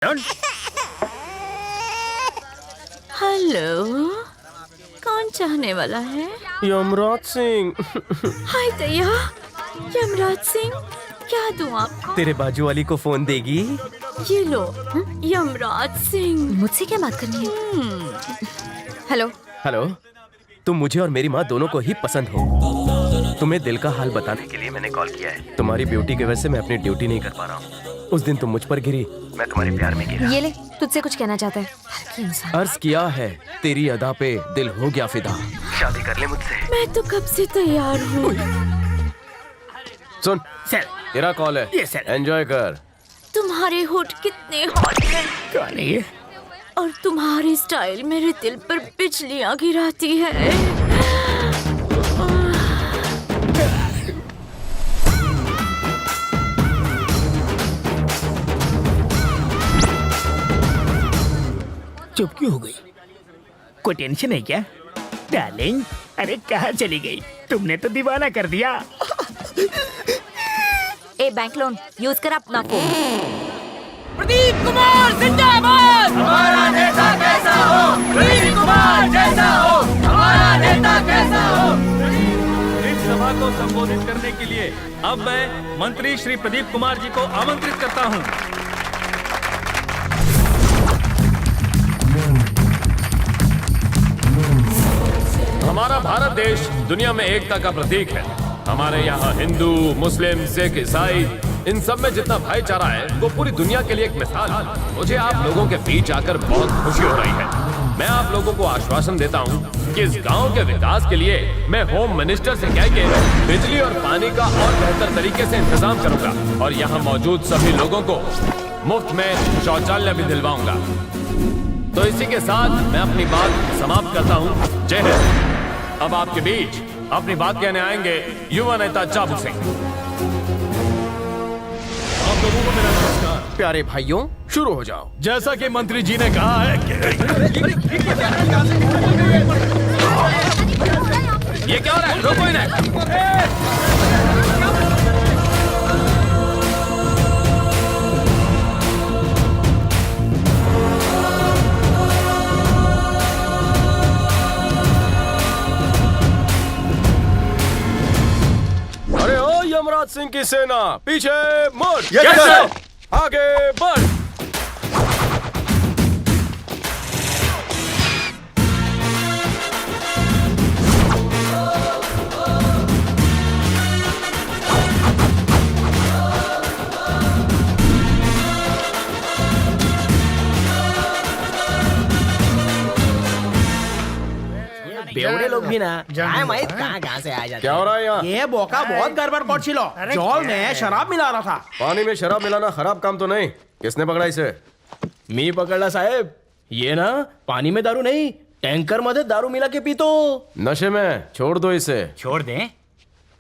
Hello, कौन चाहने वाला है? यमराज सिंह। हाय दया, यमराज सिंह, क्या दूं आपको? तेरे बाजू वाली को फोन देगी? ये लो, यमराज सिंह। मुझसे क्या बात करनी है? हेलो। हेलो, तुम मुझे और मेरी माँ दोनों को ही पसंद हो। तुम्हें दिल का हाल बताने के लिए मैंने कॉल किया है। तुम्हारी ब्यूटी की वजह से मैं अपनी ड्यूटी नहीं कर पा रहा हूँ। उस दिन तुम मुझ पर गिरी, मैं तुम्हारे प्यार में गिरा। ये ले, तुझसे कुछ कहना चाहता है। हल्की इंसान। अर्ज किया है, तेरी अदा पे दिल हो गया फिदा। शादी कर ले मुझसे। मैं तो कब से तैयार हूँ। सुन सर, तेरा कॉल है। Yes sir. एंजॉय कर। तुम्हारे होठ कितने हॉट हैं कौन है ये? और तुम्हारी स्टाइल मेरे दिल पर बिजलियाँ गिराती है। चुप क्यों हो गई? कोई टेंशन है क्या डार्लिंग? अरे कहाँ चली गई? तुमने तो दीवाना कर दिया। ए बैंक लोन यूज कर अपना फोन। प्रदीप कुमार जिंदाबाद। हमारा नेता कैसा हो? प्रदीप कुमार जैसा हो। हमारा नेता कैसा हो? इस सभा को संबोधित करने के लिए अब मैं मंत्री श्री प्रदीप कुमार जी को आमंत्रित करता हूं। हमारा भारत देश दुनिया में एकता का प्रतीक है। हमारे यहाँ हिंदू, मुस्लिम, सिख, ईसाई, इन सब में जितना भाईचारा है वो पूरी दुनिया के लिए एक मिसाल है। मुझे आप लोगों के बीच आकर बहुत खुशी हो रही है। मैं आप लोगों को आश्वासन देता हूँ कि इस गांव के विकास के लिए मैं होम मिनिस्टर से कह के बिजली और पानी का और बेहतर तरीके से इंतजाम करूंगा और यहाँ मौजूद सभी लोगों को मुफ्त में शौचालय भी दिलवाऊंगा। तो इसी के साथ मैं अपनी बात समाप्त करता हूँ। जय हिंद। अब आपके बीच अपनी बात कहने आएंगे युवा नेता चाबू सिंह। आप लोगों को मेरा नमस्कार। प्यारे भाइयों, शुरू हो जाओ। जैसा कि मंत्री जी ने कहा है ये क्या हो रहा है? रोको इन्हें। अरे ओ यमराज सिंह की सेना, पीछे मुड़। Yes sir. आगे बढ़। बेवड़े लोग भी ना काय माहित कहाँ से आ जाते क्या हो रहा है यहाँ? ये बोका बहुत गड़बड़ पहुंचिलो। जॉल में शराब मिला रहा था। पानी में शराब मिलाना खराब काम तो नहीं। किसने पकड़ा इसे? मी पकडला साहेब। ये ना पानी में दारू नहीं, टैंकर मध्ये दारू मिला के पीतो। नशे में। छोड़ दो इसे। छोड़ दें?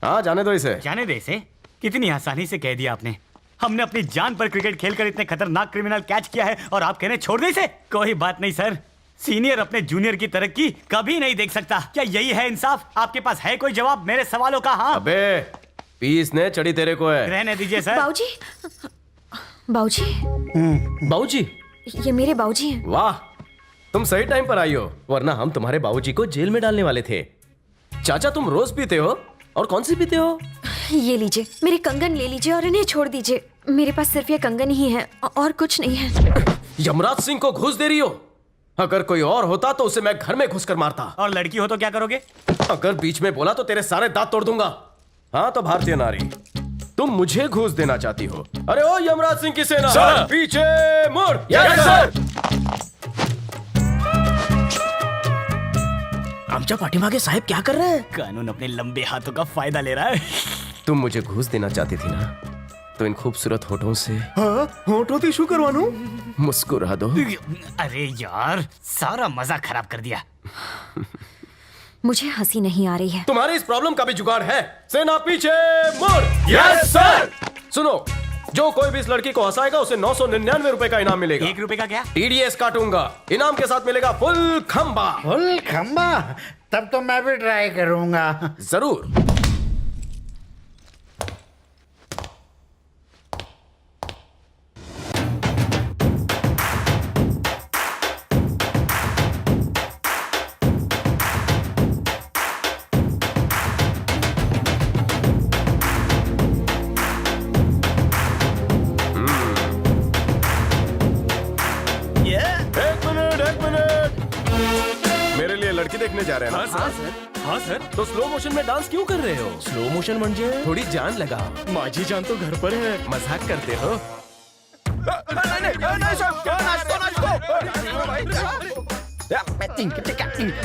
हाँ, जाने दो इसे। जाने दे इसे? कितनी आसानी से कह दिया आपने। हमने अपनी जान पर क्रिकेट खेलकर इतने खतरनाक क्रिमिनल कैच किया है और आप कह रहे हैं छोड़ दे इसे? कोई बात नहीं सर, सीनियर अपने जूनियर की तरक्की कभी नहीं देख सकता। क्या यही है इंसाफ? आपके पास है कोई जवाब मेरे सवालों का? हाँ। अबे पीस ने चढ़ी तेरे को है। रहने दीजिए सर। बाऊजी, बाऊजी, बाबूजी? ये मेरे बाऊजी हैं। वाह, तुम सही टाइम पर आई हो, वरना हम तुम्हारे बाबूजी को जेल में डालने वाले थे। चाचा, तुम रोज पीते हो? और कौन सी पीते हो? ये लीजिए, मेरे कंगन ले लीजिए और इन्हें छोड़ दीजिए। मेरे पास सिर्फ ये कंगन ही है और कुछ नहीं है। यमराज सिंह को घूस दे रही हो? अगर कोई और होता तो उसे मैं घर में घुस कर मारता। और लड़की हो तो क्या करोगे? अगर बीच में बोला तो तेरे सारे दांत तोड़ दूंगा। हाँ तो भारतीय नारी, तुम मुझे घूस देना चाहती हो? अरे ओ यमराज सिंह की सेना, सर। पीछे मुड़। Yes sir. आमच्या पाठीमागे साहेब क्या कर रहे हैं? कानून अपने लंबे हाथों का फायदा ले रहा है। तुम मुझे घूस देना चाहती थी ना, तो इन खूबसूरत होठों से होठों शू करवानू? मुस्कुरा दो। अरे यार, सारा मजा खराब कर दिया। मुझे हंसी नहीं आ रही है। तुम्हारी इस प्रॉब्लम का भी जुगाड़ है। सेना पीछे मुड़। Yes sir. सुनो, जो कोई भी इस लड़की को हंसाएगा उसे 999 रुपए का इनाम मिलेगा। 1 रुपए का क्या? TDS काटूंगा। इनाम के साथ मिलेगा फुल खंबा। फुल खंबा? तब तो मैं भी ट्राई करूंगा। जरूर। मेरे लिए लड़की देखने जा रहे हैं ना? हाँ सर. तो स्लो मोशन में डांस क्यों कर रहे हो? स्लो मोशन म्हणजे थोड़ी जान लगाओ. माझी जान तो घर पर है. मजाक करते हो?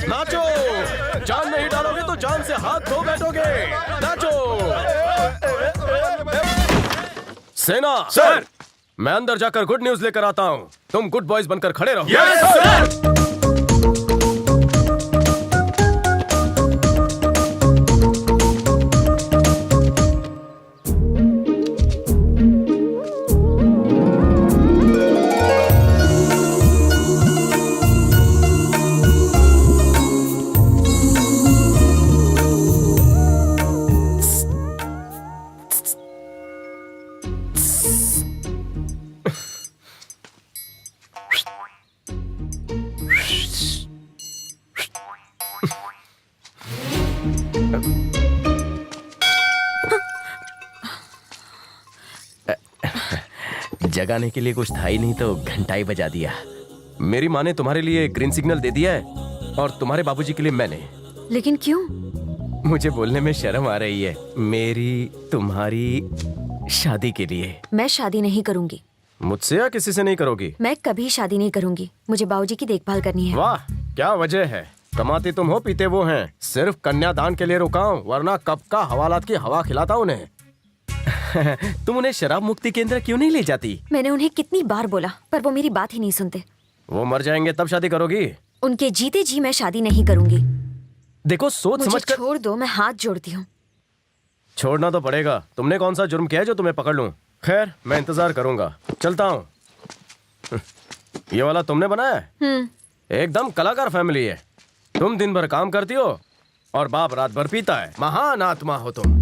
नाचो. जान नहीं डालोगे तो जान से हाथ धो बैठोगे. नाचो. सेना सर. मैं अंदर जाकर गुड न्यूज लेकर आता हूँ. तुम गुड बॉयज बनकर खड़े रहो. Yes sir. जगाने के लिए कुछ था ही नहीं तो घंटा ही बजा दिया. मेरी माँ ने तुम्हारे लिए ग्रीन सिग्नल दे दिया है और तुम्हारे बाबूजी के लिए मैंने. लेकिन क्यों? मुझे बोलने में शर्म आ रही है. मेरी तुम्हारी शादी के लिए. मैं शादी नहीं करूंगी. मुझसे या किसी से नहीं करोगी? मैं कभी शादी नहीं करूंगी. मुझे बाबूजी की देखभाल करनी है. वाह, क्या वजह है? कमाती तुम हो, पीते वो हैं. सिर्फ कन्यादान के लिए रुका हूं, वरना कब का हवालात की हवा खिलाता उन्हें. तुम उन्हें शराब मुक्ति केंद्र क्यों नहीं ले जाती? मैंने उन्हें कितनी बार बोला, पर वो मेरी बात ही नहीं सुनते. वो मर जाएंगे तब शादी करोगी? उनके जीते जी मैं शादी नहीं करूंगी. देखो, सोच मुझे समझ कर. छोड़ दो, मैं हाथ जोड़ती हूँ. छोड़ना तो पड़ेगा. तुमने कौन सा जुर्म किया है जो तुम्हें पकड़ लूं? खैर, मैं इंतजार करूंगा. चलता हूँ. ये वाला तुमने बनाया है? एकदम कलाकार फैमिली है. तुम दिन भर काम करती हो और बाप रात भर पीता है. महान आत्मा हो तुम.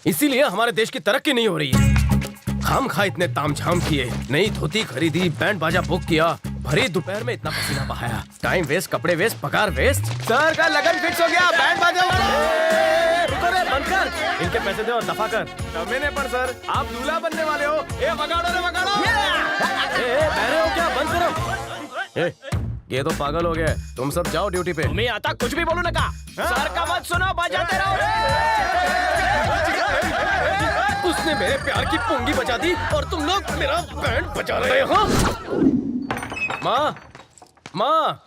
इसीलिए हमारे देश की तरक्की नहीं हो रही है. खाम खा इतने तामझाम किए, नई धोती खरीदी, बैंड बाजा बुक किया, भरी दोपहर में इतना पसीना बहाया. टाइम वेस्ट, कपड़े वेस्ट, पगार वेस्ट. सर का लगन फिक्स हो गया. बैंड बाजा रुको रे, बंद कर. इनके पैसे दे और दफा कर. महीने पर सर, आप दूल्हा बनने वाले हो. ए वगाड़ो रे वगाड़ो. बहरे हो क्या? बंद करो. ये तो पागल हो गए. तुम सब जाओ ड्यूटी पे. तुम्हें आता कुछ भी बोलो ना का. सर का मत सुनो, बजाते रहो. उसने मेरे प्यार की पुंगी बजा दी और तुम लोग मेरा बैंड बजा रहे हो. माँ, माँ,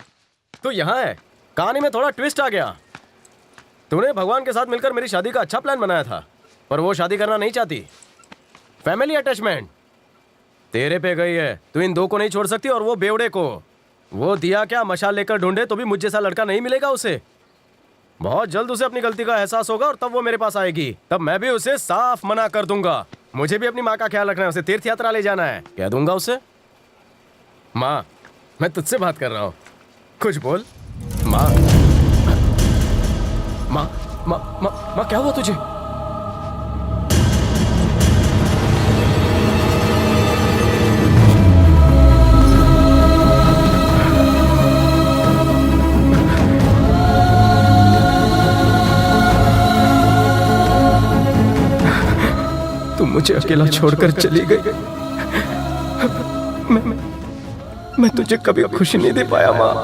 तू यहाँ है. कहानी में थोड़ा ट्विस्ट आ गया. तूने भगवान के साथ मिलकर मेरी शादी का अच्छा प्लान बनाया था, पर वो शादी करना नहीं चाहती. फैमिली अटैचमेंट तेरे पे गई है. तू इन दो को नहीं छोड़ सकती और वो बेवड़े को. वो दिया क्या मशाल लेकर ढूंढे तो भी मुझ जैसा लड़का नहीं मिलेगा उसे. बहुत जल्द उसे अपनी गलती का एहसास होगा और तब वो मेरे पास आएगी. तब मैं भी उसे साफ मना कर दूंगा. मुझे भी अपनी माँ का ख्याल रखना है. उसे तीर्थ यात्रा ले जाना है. कह दूंगा उसे. माँ, मैं तुझसे बात कर रहा हूँ. कुछ बोल. माँ, माँ, माँ, माँ, माँ, क्या हुआ तुझे? तुम मुझे अकेला छोड़कर चली गई. मैं तुझे कभी खुशी नहीं दे पाया माँ.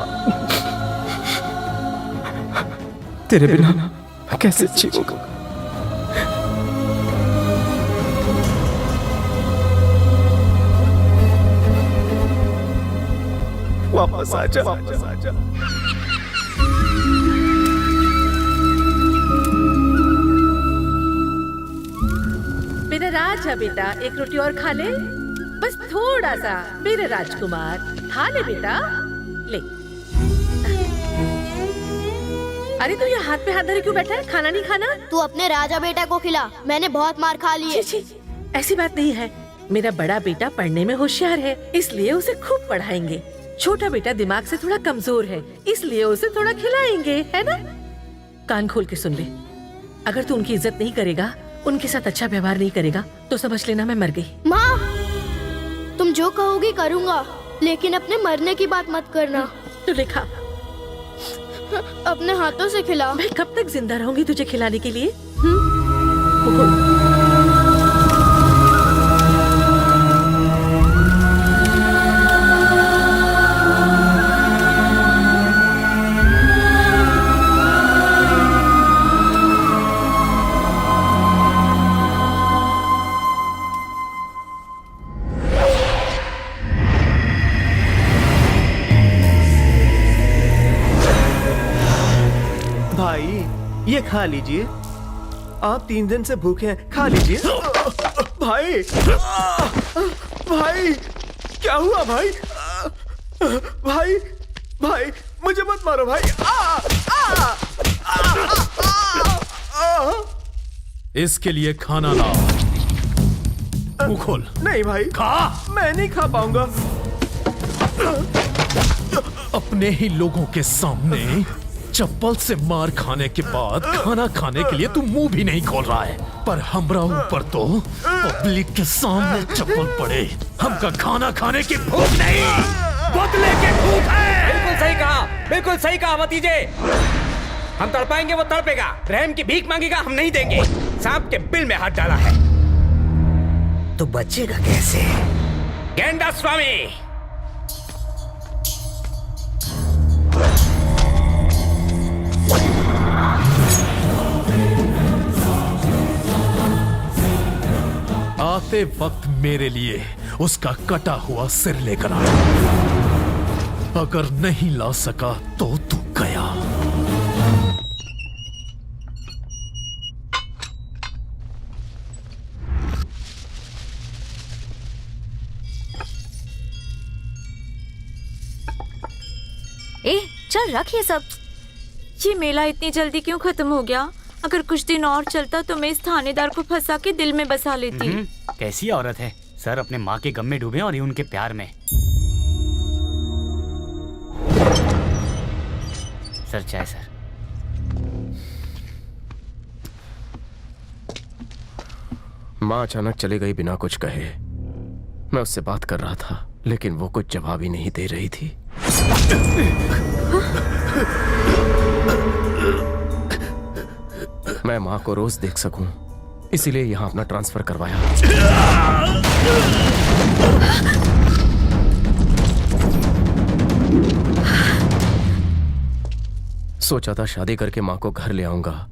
तेरे बिना मैं कैसे जीऊंगा? वापस आजा, वापस आजा. मेरा राजा बेटा, एक रोटी और खा ले. बस थोड़ा सा. मेरे राजकुमार, खा ले बेटा. ले. अरे तू ये हाथ पे हाथ धरे क्यों बैठा है? खाना नहीं खाना? तू अपने राजा बेटा को खिला. मैंने बहुत मार खा ली है. छी, छी, ऐसी बात नहीं है. मेरा बड़ा बेटा पढ़ने में होशियार है, इसलिए उसे खूब पढ़ाएंगे. छोटा बेटा दिमाग से थोड़ा कमजोर है, इसलिए उसे थोड़ा खिलाएंगे, है ना? कान खोल के सुन ले. अगर तू उनकी इज्जत नहीं करेगा, उनके साथ अच्छा व्यवहार नहीं करेगा, तो समझ लेना मैं मर गई. माँ, तुम जो कहोगी करूँगा, लेकिन अपने मरने की बात मत करना. तू लिखा. अपने हाथों से खिला. मैं कब तक जिंदा रहूंगी तुझे खिलाने के लिए? खा लीजिए। आप 3 दिन से भूखे हैं, खा लीजिए। भाई, भाई, क्या हुआ भाई? भाई, भाई, मुझे मत मारो भाई। इसके लिए खाना लाओ। मुंह खोल। नहीं भाई, खा। मैं नहीं खा पाऊंगा। अपने ही लोगों के सामने चप्पल से मार खाने के बाद खाना खाने के लिए तू मुंह भी नहीं खोल रहा है, पर हमरा ऊपर तो पब्लिक के सामने चप्पल पड़े। हमका खाना खाने की भूख नहीं, बदले की भूख है। बिल्कुल सही कहा भतीजे। हम तड़पाएंगे, वो तड़पेगा। रहम की भीख मांगेगा, हम नहीं देंगे। सांप के बिल में हाथ डाला है तो बचेगा कैसे? गेंडा स्वामी, आते वक्त मेरे लिए उसका कटा हुआ सिर लेकर आया। अगर नहीं ला सका तो तू गया। ए, चल रख ये सब। ये मेला इतनी जल्दी क्यों खत्म हो गया? अगर कुछ दिन और चलता तो मैं इस थानेदार को फंसा के दिल में बसा लेती। कैसी औरत है सर, अपने माँ के गम में डूबे और ये उनके प्यार में। सर चाय सर। माँ अचानक चली गई बिना कुछ कहे। मैं उससे बात कर रहा था लेकिन वो कुछ जवाब ही नहीं दे रही थी। मैं माँ को रोज देख सकूं, इसीलिए यहाँ अपना ट्रांसफर करवाया। सोचा था शादी करके माँ को घर ले आऊंगा,